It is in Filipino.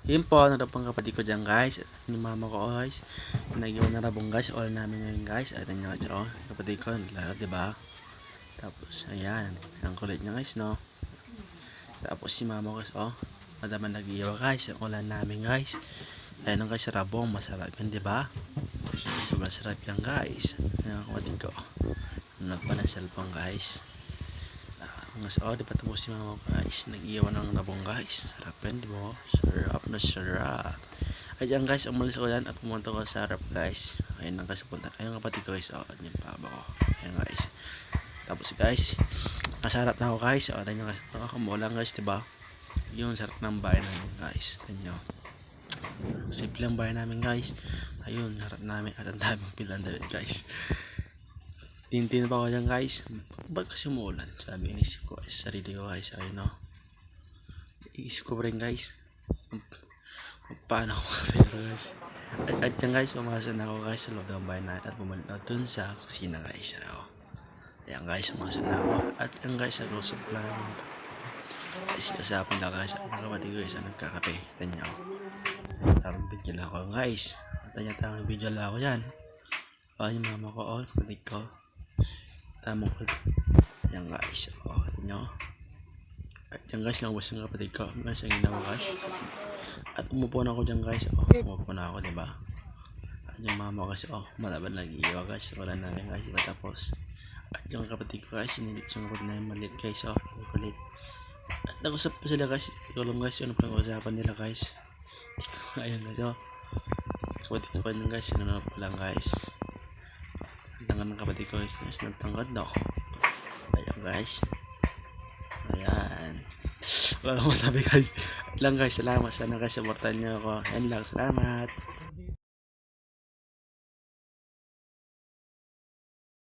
Yun po, narapang kapatid ko dyan guys. Yung mama ko guys. Nag-iwan na rabong guys. All namin ngayon guys. At nyo guys, oh, kapatid ko, laro diba? Tapos, ayan. Ang kulit niya guys, no? Tapos si mama ko guys, oh. Madaman nag-iwa guys. Ang ulan namin guys. Ayan ang guys, rabong. Masarap yan, diba? Sobrang sarap yan guys. Ayan ang kapatid ko. Ano pa ng cellphone guys. Mas di pa tapos si mama guys. Nag-iwan ng rabong guys. Sarap yan, di ba? Sarap na sarap. Ayan guys, umalis ko yan at pumunta ko sa harap guys. Ayun lang guys, punta. Ayun kapatid ko guys. Yan pa ba ko. Ayan guys. Tapos guys, nasa harap na ako guys. Tignan nyo guys. Kumulang guys, di ba? Yung sarap ng bahay namin guys. Tignan nyo. Simple ang bahay namin guys. Ayun, harap namin at ang daming pilang dalit guys. Tintin pa ako dyan guys. Ba't kasi umuulan? Sabi inisip ko guys. Sarili ko guys. Ayun o. Iisip ko rin guys. Paano ako kapero guys. At dyan guys. Pumasok na ako guys. Sa loob ng bahay na. At bumalik na dun sa kusina guys. Ayan guys. Pumasok na ako. At yan guys. Nag-usap lang. Kasapan lang guys. Ang kapatid ko guys. Nagkakape. Tanyaw. Tamang video lang ako guys. Tamang video lang ako yan. Yung mama ko. Kapatid ko. Tamang ko. Ayan guys. Nyo. At yan guys. Nangubos ng kapatid ko. Guys. Ang ginawa guys. At umupo na ako dyan guys. Umupo na ako diba. At yung mama guys. Malaban nag-iiwa guys. Wala namin guys. Tapos. At yung kapatid ko guys. Sinilit yung kapatid na yung malit guys. Kulit. At nag-usap pa sila guys. Tulong guys. Ano pa usapan nila guys. Ayan guys. Kapatid ko pa dyan guys. Ano pa lang guys. Tanggal ng kapatid ko guys. Nagtangkad no. Ayan guys. Ayan. Wala akong masabi guys. Lang guys. Salamat. Sana guys. Supportan nyo ako. Ayan lang. Salamat.